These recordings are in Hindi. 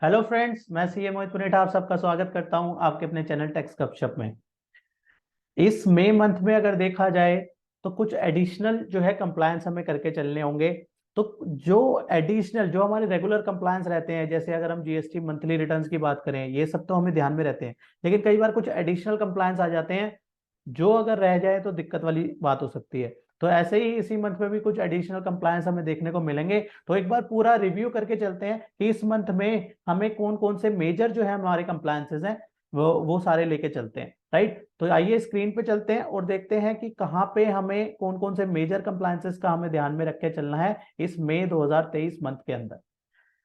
हेलो फ्रेंड्स, मैं सीए मोहित पुनेठा आप सबका स्वागत करता हूं आपके अपने चैनल टैक्स गपशप में। इस मई मंथ में अगर देखा जाए तो कुछ एडिशनल जो है कंप्लायंस हमें करके चलने होंगे। तो जो एडिशनल जो हमारे रेगुलर कंप्लायंस रहते हैं, जैसे अगर हम जीएसटी मंथली रिटर्न्स की बात करें, ये सब तो हमें ध्यान में रहते हैं। लेकिन कई बार कुछ एडिशनल कंप्लायंस आ जाते हैं जो अगर रह जाए तो दिक्कत वाली बात हो सकती है। तो ऐसे ही इसी मंथ में भी कुछ एडिशनल कंप्लायंस हमें देखने को मिलेंगे। तो एक बार पूरा रिव्यू करके चलते हैं कि इस मंथ में हमें कौन कौन से मेजर जो है हमारे कंप्लायंसेस हैं वो सारे लेके चलते हैं। राइट, तो आइए स्क्रीन पे चलते हैं और देखते हैं कि कहाँ पे हमें कौन कौन से मेजर कंप्लायंसेस का हमें ध्यान में रख के चलना है इस मई 2023 मंथ के अंदर।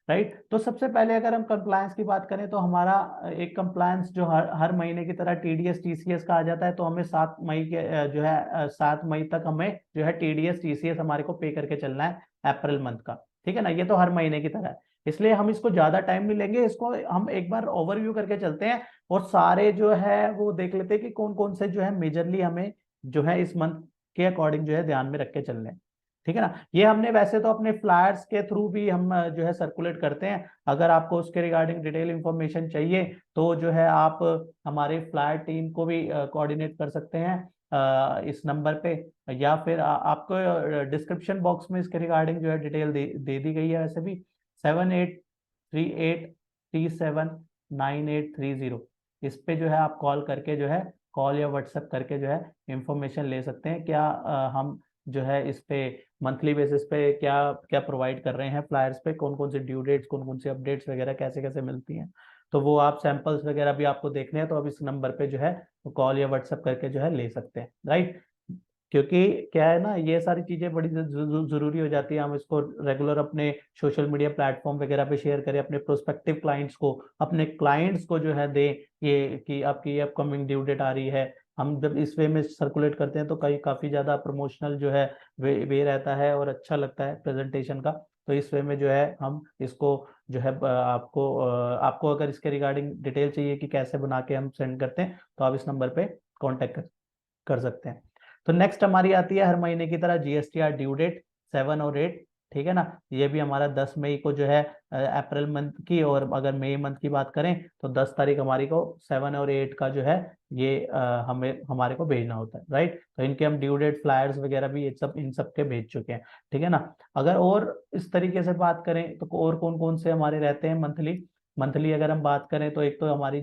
राइट, तो सबसे पहले अगर हम कंप्लायंस की बात करें तो हमारा एक कंप्लायंस जो हर हर महीने की तरह टीडीएस टीसीएस का आ जाता है। तो हमें 7 मई के जो है 7 मई तक हमें जो है टीडीएस टीसीएस हमारे को पे करके चलना है अप्रैल मंथ का। ठीक है ना, ये तो हर महीने की तरह है, इसलिए हम इसको ज्यादा टाइम नहीं लेंगे। इसको हम एक बार ओवरव्यू करके चलते हैं और सारे जो है वो देख लेते हैं कि कौन कौन से जो है मेजरली हमें जो है इस मंथ के अकॉर्डिंग जो है ध्यान में रख के चलने हैं। ठीक है ना, ये हमने वैसे तो अपने फ्लायर्स के थ्रू भी हम जो है सर्कुलेट करते हैं। अगर आपको उसके रिगार्डिंग डिटेल इंफॉर्मेशन चाहिए तो जो है आप हमारे फ्लायर टीम को भी कोऑर्डिनेट कर सकते हैं इस नंबर पे, या फिर आपको डिस्क्रिप्शन बॉक्स में इसके रिगार्डिंग जो है डिटेल दे दी गई है वैसे भी। 7838379830 इस पे जो है आप कॉल करके जो है कॉल या व्हाट्सएप करके जो है इंफॉर्मेशन ले सकते हैं। क्या हम जो है इस पे मंथली बेसिस पे क्या क्या प्रोवाइड कर रहे हैं फ्लायर्स पे, कौन कौन से ड्यू डेट्स, कौन कौन से अपडेट्स वगैरह कैसे कैसे मिलती हैं। तो वो आप सैंपल्स वगैरह भी आपको देखने हैं तो आप इस नंबर पे जो है कॉल या व्हाट्सएप करके जो है ले सकते हैं। राइट, क्योंकि क्या है ना, ये सारी चीजें बड़ी जरूरी हो जाती है। हम इसको रेगुलर अपने सोशल मीडिया प्लेटफॉर्म वगैरह पे शेयर करें, अपने प्रोस्पेक्टिव क्लाइंट्स को, अपने क्लाइंट्स को जो है दें ये कि आपकी अपकमिंग ड्यू डेट आ रही है। हम जब इस वे में सर्कुलेट करते हैं तो कई काफी ज्यादा प्रमोशनल जो है वे रहता है और अच्छा लगता है प्रेजेंटेशन का। तो इस वे में जो है हम इसको जो है आपको अगर इसके रिगार्डिंग डिटेल चाहिए कि कैसे बना के हम सेंड करते हैं तो आप इस नंबर पे कांटेक्ट कर सकते हैं। तो नेक्स्ट हमारी आती है हर महीने की तरह जीएसटीआर ड्यू डेट 7 और 8। ठीक है ना, ये भी हमारा 10 मई को जो है अप्रैल मंथ की, और अगर मई मंथ की बात करें तो 10 तारीख हमारी को 7 और 8 का जो है ये हमें हमारे को भेजना होता है। राइट, तो इनके हम ड्यू डेट फ्लायर्स वगैरह भी ये सब इन सब के भेज चुके हैं। ठीक है ना, अगर और इस तरीके से बात करें तो और कौन कौन से हमारे रहते हैं मंथली। मंथली अगर हम बात करें तो एक तो हमारी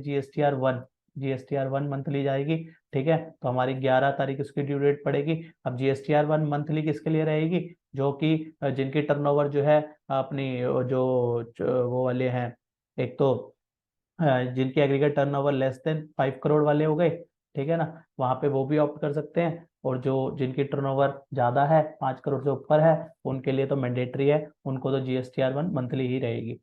जीएसटीआर वन मंथली जाएगी। ठीक है, तो हमारी 11 तारीख उसकी ड्यू डेट पड़ेगी। अब जीएसटीआर 1 मंथली किसके लिए रहेगी, जो कि जिनकी टर्नओवर जो है अपनी वो वाले हैं, एक तो जिनकी aggregate turnover less than 5 crore वाले हो गए। ठीक है ना, वहां पे वो भी ऑप्ट कर सकते हैं। और जो जिनकी टर्नओवर ज्यादा है, 5 करोड़ से ऊपर है, उनके लिए तो मैंडेटरी है, उनको तो जीएसटीआर 1 मंथली ही रहेगी।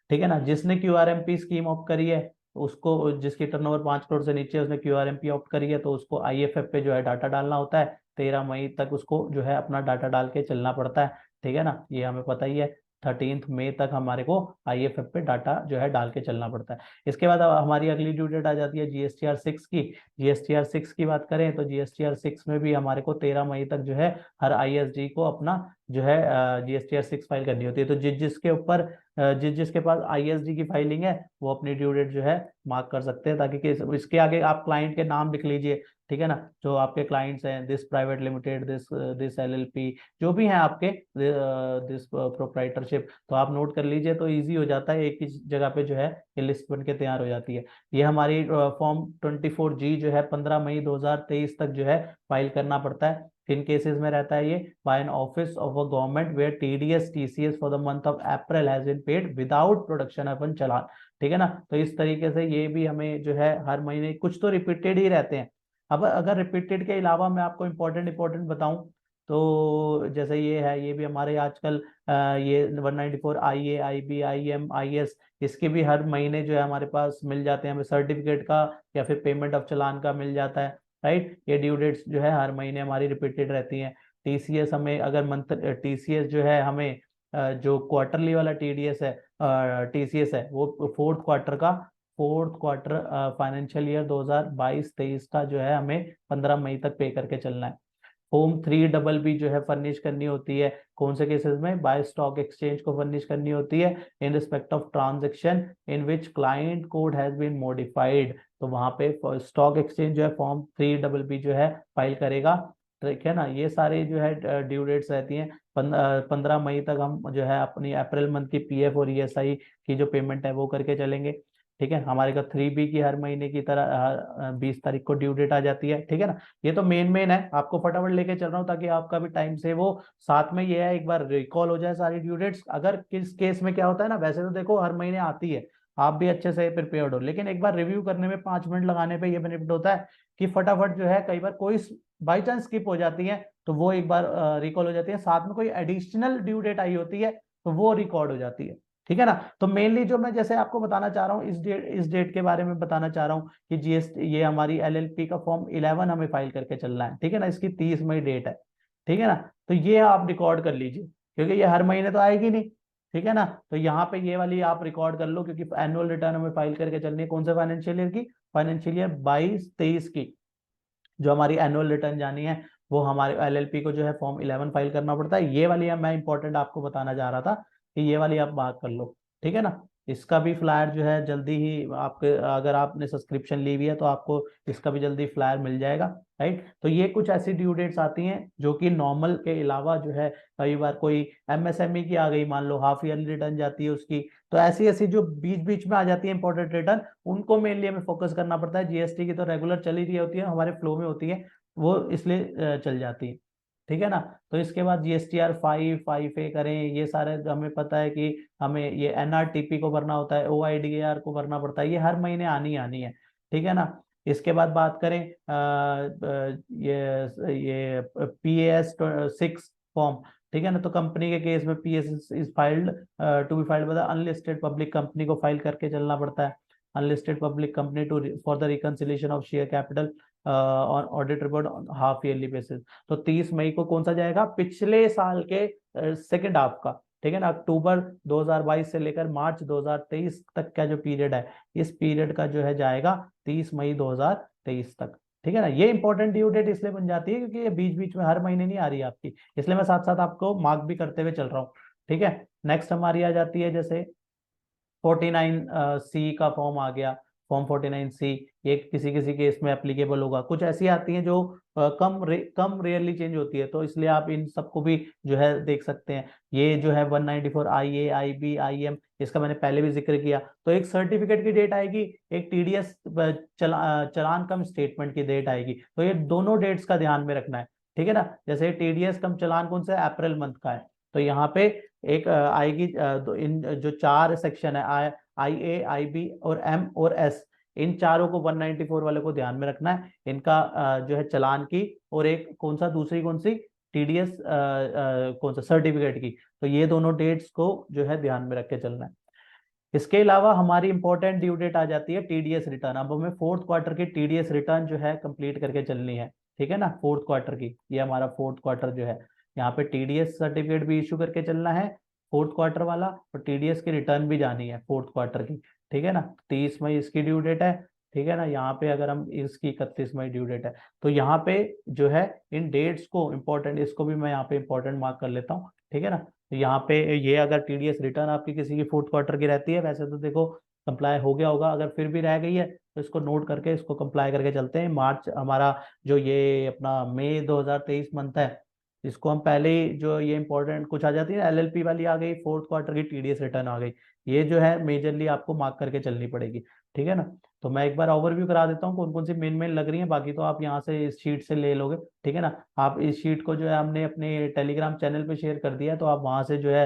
ठीक है ना, जिसने क्यूआरएमपी स्कीम ऑप्ट करी है उसको, जिसकी टर्नओवर 5 करोड़ से नीचे है, उसने क्यूआरएमपी ऑप्ट करी है, तो उसको आईएफएफ पे जो है डाटा डालना होता है। 13 मई तक उसको जो है अपना डाटा डाल के चलना पड़ता है। ठीक है ना, ये हमें पता ही है। 13 मई तक हमारे को आईएफएफ पे डाटा जो है डाल के चलना पड़ता है। इसके बाद अब हमारी अगली ड्यू डेट आ जाती है जीएसटीआर 6 की। जीएसटीआर 6 की बात करें तो जीएसटीआर 6 में भी हमारे को 13 मई तक जो है हर आईएसडी को अपना जो है जीएसटीआर 6 फाइल करनी होती है। तो जिसके ऊपर जिसके पास आईएसडी की फाइलिंग है वो अपनी ड्यू डेट जो है मार्क कर सकते हैं, ताकि इसके आगे आप क्लाइंट के नाम लिख लीजिए। ठीक है ना, जो आपके क्लाइंट्स हैं, this private limited, this this LLP, जो भी हैं आपके, दिस प्रोप्राइटरशिप, तो आप नोट कर लीजिए तो इजी हो जाता है। एक ही जगह पे जो है ये लिस्ट बन के तैयार हो जाती है। ये हमारी फॉर्म 24G जो है 15 मई 2023 तक जो है फाइल करना पड़ता है। किन केसेस में रहता है ये, by an office of a government where TDS TCS for the month of April has been paid without production of an challan. ठीक है ना, तो इस तरीके से ये भी हमें जो है हर महीने कुछ तो रिपीटेड ही रहते हैं। अब अगर रिपीटेड के अलावा मैं आपको इम्पोर्टेंट इंपॉर्टेंट बताऊं तो जैसे ये है, ये भी हमारे आजकल ये 194 I A I B I M I S, इसके भी हर महीने जो है हमारे पास मिल जाते हैं हमें सर्टिफिकेट का, या फिर पेमेंट ऑफ चालान का मिल जाता है। राइट, ये ड्यू डेट्स जो है हर महीने हमारी रिपीटेड रहती हैं। टीसीएस हमें अगर मंथ टीसीएस जो है हमें जो क्वार्टरली वाला टीडीएस है, टीसीएस है, वो फोर्थ क्वार्टर फाइनेंशियल ईयर 2022-23 का जो है हमें 15 मई तक पे करके चलना है। फॉर्म 3BB जो है फर्निश करनी होती है, कौन से केसेस में, बाय स्टॉक एक्सचेंज को फर्निश करनी होती है in respect of transaction in which client code has been modified. तो वहां पे स्टॉक एक्सचेंज जो है फॉर्म 3BB जो है फाइल करेगा। ठीक है ना, ये सारे जो है ड्यू डेट्स रहती हैं। 15 मई तक हम जो है अपनी अप्रैल मंथ की पीएफ और ईएसआई की जो पेमेंट है वो करके चलेंगे। ठीक है, हमारे का 3B की हर महीने की तरह 20 तारीख को ड्यू डेट आ जाती है। ठीक है ना, ये तो मेन है, आपको फटाफट लेके चल रहा हूँ ताकि आपका भी टाइम से वो साथ में ये है, एक बार रिकॉल हो जाए सारी ड्यू डेट्स। अगर किस केस में क्या होता है ना, वैसे तो देखो हर महीने आती है, आप भी अच्छे से प्रिपेयर्ड हो, लेकिन एक बार रिव्यू करने में 5 मिनट लगाने पे ये बेनिफिट होता है कि फटाफट जो है, कई बार कोई बाई चांस स्किप हो जाती है तो वो एक बार रिकॉल हो जाती है, साथ में कोई एडिशनल ड्यू डेट आई होती है तो वो रिकॉर्ड हो जाती है। ठीक है ना, तो मेनली जो मैं जैसे आपको बताना चाह रहा हूँ, इस डेट के बारे में बताना चाह रहा हूँ कि जीएसटी, ये हमारी एलएलपी का फॉर्म 11 हमें फाइल करके चलना है। ठीक है ना, इसकी 30 मई डेट है। ठीक है ना, तो ये आप रिकॉर्ड कर लीजिए क्योंकि ये हर महीने तो आएगी नहीं। ठीक है ना, तो यहाँ पे ये वाली आप रिकॉर्ड कर लो क्योंकि एनुअल रिटर्न हमें फाइल करके चलनी है कौन से फाइनेंशियल ईयर की, फाइनेंशियल ईयर 22-23 की। जो हमारी एनुअल रिटर्न जानी है वो हमारे एलएलपी को जो है फॉर्म 11 फाइल करना पड़ता है। ये वाली मैं इंपॉर्टेंट आपको बताना चाह रहा था कि ये वाली आप बात कर लो। ठीक है ना, इसका भी फ्लायर जो है जल्दी ही आपके, अगर आपने सब्सक्रिप्शन ली हुई है तो आपको इसका भी जल्दी फ्लायर मिल जाएगा। राइट, तो ये कुछ ऐसी ड्यू डेट्स आती हैं जो कि नॉर्मल के अलावा जो है, कई बार कोई एमएसएमई की आ गई, मान लो हाफ ईयरली रिटर्न जाती है उसकी, तो ऐसी ऐसी जो बीच बीच में आ जाती है इंपॉर्टेंट रिटर्न, उनको मेनली हमें फोकस करना पड़ता है। जीएसटी की तो रेगुलर चली रही होती है, हमारे फ्लो में होती है, वो इसलिए चल जाती है। ठीक है ना, तो इसके बाद जीएसटीआर 5 ए करें, ये सारे हमें पता है कि हमें ये एनआरटीपी को भरना होता है, ओआईडीआर को भरना पड़ता है, ये हर महीने आनी है। ठीक है ना, इसके बाद बात करें ये PAS 6 फॉर्म। ठीक है ना, तो कंपनी के केस में PS is filed to be filed by the unlisted public company को फाइल करके चलना पड़ता है। Unlisted public company to for the reconciliation of share capital on audit report on half yearly basis. तो 30 मई को कौन सा जाएगा, पिछले साल के सेकेंड हाफ का। ठीक है ना, अक्टूबर 2022 से लेकर मार्च 2023 तक का जो पीरियड है, इस पीरियड का जो है जाएगा 30 मई 2023 तक। ठीक है ना, ये इंपॉर्टेंट ड्यू डेट इसलिए बन जाती है क्योंकि ये बीच बीच में हर महीने नहीं आ रही है आपकी, इसलिए मैं साथ साथ आपको मार्क भी करते हुए चल रहा हूँ। ठीक है, नेक्स्ट हमारी आ जाती है जैसे 49C का फॉर्म आ गया। फॉर्म 49C ये किसी किसी केस में एप्लीकेबल होगा, कुछ ऐसी आती हैं जो कम रेयरली चेंज होती है, तो इसलिए आप इन सबको भी जो है देख सकते हैं। ये जो है 194 IA IB IM, इसका मैंने पहले भी जिक्र किया। तो एक सर्टिफिकेट की डेट आएगी, एक टीडीएस चलान कम स्टेटमेंट की डेट आएगी, तो ये दोनों डेट्स का ध्यान में रखना है। ठीक है ना, जैसे टीडीएस कम चलान कौन सा है, अप्रैल मंथ का है, तो यहाँ पे एक आएगी इन जो 4 सेक्शन है, IA IB और M और S, इन चारों को 194 वाले को ध्यान में रखना है, इनका जो है चलान की, और एक कौन सा, दूसरी कौन सी, टीडीएस कौन सा, सर्टिफिकेट की। तो ये दोनों डेट्स को जो है ध्यान में रख के चलना है। इसके अलावा हमारी इंपॉर्टेंट ड्यू डेट आ जाती है टीडीएस रिटर्न। अब हमें फोर्थ क्वार्टर की टीडीएस रिटर्न जो है कंप्लीट करके चलनी है। ठीक है ना, फोर्थ क्वार्टर की, ये हमारा फोर्थ क्वार्टर जो है, यहाँ पे टीडीएस सर्टिफिकेट भी इशू करके चलना है फोर्थ क्वार्टर वाला, और टीडीएस की रिटर्न भी जानी है फोर्थ क्वार्टर की। ठीक है ना, 30 मई इसकी ड्यू डेट है। ठीक है ना, यहाँ पे अगर हम इसकी 31 मई ड्यू डेट है, तो यहाँ पे जो है इन डेट्स को इंपॉर्टेंट, इसको भी मैं यहाँ पे इंपॉर्टेंट मार्क कर लेता हूँ। ठीक है ना, तो यहाँ पे ये अगर टीडीएस रिटर्न आपकी किसी की फोर्थ क्वार्टर की रहती है, वैसे तो देखो कंप्लाई हो गया होगा, अगर फिर भी रह गई है तो इसको नोट करके इसको कंप्लाई करके चलते हैं। मार्च हमारा जो ये अपना मई 2023 मंथ है, इसको हम पहले ही जो ये इंपॉर्टेंट कुछ आ जाती है, एलएलपी वाली आ गई, फोर्थ क्वार्टर की टीडीएस रिटर्न आ गई, ये जो है मेजरली आपको मार्क करके चलनी पड़ेगी। ठीक है ना, तो मैं एक बार ओवरव्यू करा देता हूँ कौन कौन सी मेन मेन लग रही है, बाकी तो आप यहाँ से इस शीट से ले लोगे। ठीक है ना, आप इस शीट को जो है हमने अपने टेलीग्राम चैनल पे शेयर कर दिया, तो आप वहां से जो है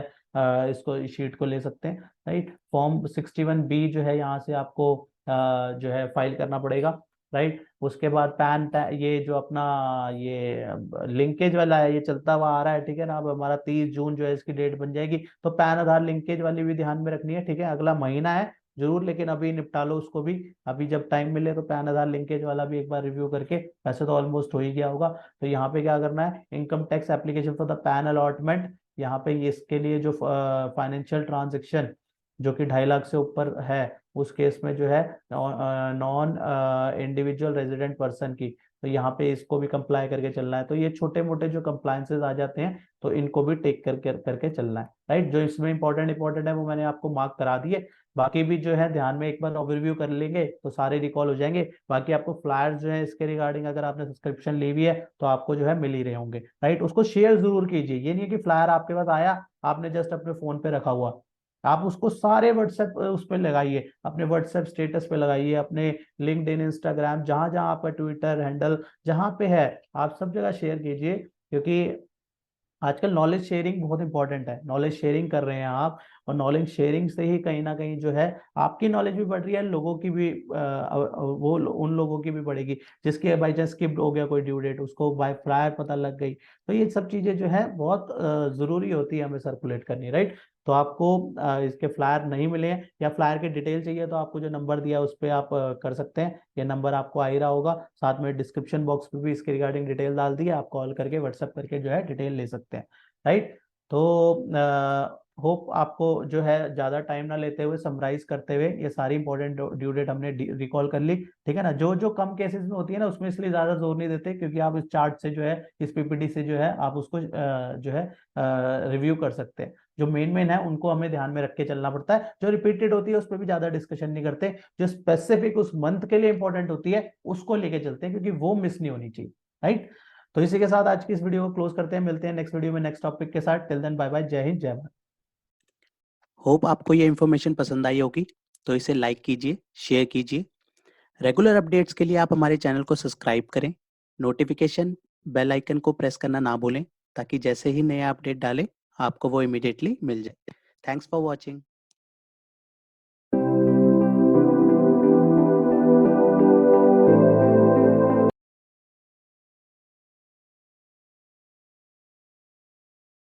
इसको, इस शीट को ले सकते हैं। राइट, फॉर्म 61B जो है यहाँ से आपको जो है फाइल करना पड़ेगा। राइट, उसके बाद ये जो अपना ये लिंकेज वाला है, ये चलता हुआ आ रहा है। ठीक है ना, अब हमारा 30 जून जो है इसकी डेट बन जाएगी, तो पैन आधार लिंकेज वाली भी ध्यान में रखनी है। ठीक है, अगला महीना है जरूर, लेकिन अभी निपटा लो उसको भी, अभी जब टाइम मिले तो पैन आधार लिंकेज वाला भी एक बार रिव्यू करके, वैसे तो ऑलमोस्ट हो ही गया होगा। तो यहाँ पे क्या करना है, income tax application for the pan allotment, यहाँ पे इसके लिए जो फाइनेंशियल ट्रांजेक्शन जो कि 2.5 लाख से ऊपर है, उस केस में जो है नॉन इंडिविजुअल रेजिडेंट पर्सन की तो यहाँ पे इसको भी कंप्लाई करके चलना है। तो ये छोटे मोटे जो कंप्लायंसेस आ जाते हैं तो इनको भी टेक करके चलना है, राइट। जो इसमें इंपॉर्टेंट है वो मैंने आपको मार्क करा दिए, बाकी भी जो है ध्यान में एक बार ओवरव्यू कर लेंगे तो सारे रिकॉल हो जाएंगे। बाकी आपको फ्लायर्स जो है इसके रिगार्डिंग अगर आपने सब्सक्रिप्शन ली हुई है तो आपको जो है मिल ही रहे होंगे, राइट। उसको शेयर जरूर कीजिए, ये नहीं है कि फ्लायर आपके पास आया आपने जस्ट अपने फोन पे रखा हुआ, आप उसको सारे व्हाट्सएप उस पर लगाइए, अपने व्हाट्सएप स्टेटस पे लगाइए, अपने लिंक्डइन, इंस्टाग्राम, जहां जहां आपका ट्विटर हैंडल जहां पे है आप सब जगह शेयर कीजिए, क्योंकि आजकल नॉलेज शेयरिंग बहुत इंपॉर्टेंट है। नॉलेज शेयरिंग कर रहे हैं आप, और नॉलेज शेयरिंग से ही कहीं ना कहीं जो है आपकी नॉलेज भी बढ़ रही है, लोगों की भी वो उन लोगों की भी बढ़ेगी जिसके बाई चांस स्किप हो गया कोई ड्यू डेट, उसको बाय फ्लायर पता लग गई। तो ये सब चीजें जो है बहुत जरूरी होती है हमें सर्कुलेट करनी, राइट। तो आपको इसके फ्लायर नहीं मिले हैं या फ्लायर की डिटेल चाहिए तो आपको जो नंबर दिया उस पर आप कर सकते हैं, ये नंबर आपको आ ही रहा होगा, साथ में डिस्क्रिप्शन बॉक्स पे भी इसके रिगार्डिंग डिटेल डाल दी है, आप कॉल करके व्हाट्सएप करके जो है डिटेल ले सकते हैं, राइट। तो होप आपको जो है ज्यादा टाइम ना लेते हुए समराइज करते हुए ये सारी इंपॉर्टेंट ड्यू डेट हमने रिकॉल कर ली, ठीक है ना। जो जो कम केसेस में होती है ना उसमें इसलिए ज्यादा जोर नहीं देते क्योंकि आप इस चार्ट से जो है इस पीपीटी से जो है आप उसको जो है रिव्यू कर सकते हैं। जो मेन है उनको हमें ध्यान में रख के चलना पड़ता है, जो रिपीटेड होती है उस पर भी ज्यादा डिस्कशन नहीं करते, जो स्पेसिफिक उस मंथ के लिए इंपॉर्टेंट होती है उसको लेके चलते हैं क्योंकि वो मिस नहीं होनी चाहिए, राइट। तो इसी के साथ आज की इस वीडियो को क्लोज करते हैं, मिलते हैं नेक्स्ट वीडियो में नेक्स्ट टॉपिक के साथ। टिल देन बाय बाय, जय हिंद, जय भारत। होप आपको ये इन्फॉर्मेशन पसंद आई होगी, तो इसे लाइक कीजिए, शेयर कीजिए। रेगुलर अपडेट्स के लिए आप हमारे चैनल को सब्सक्राइब करें, नोटिफिकेशन बेल आइकन को प्रेस करना ना भूलें ताकि जैसे ही नया अपडेट डालें आपको वो इमीडिएटली मिल जाए। Thanks for watching.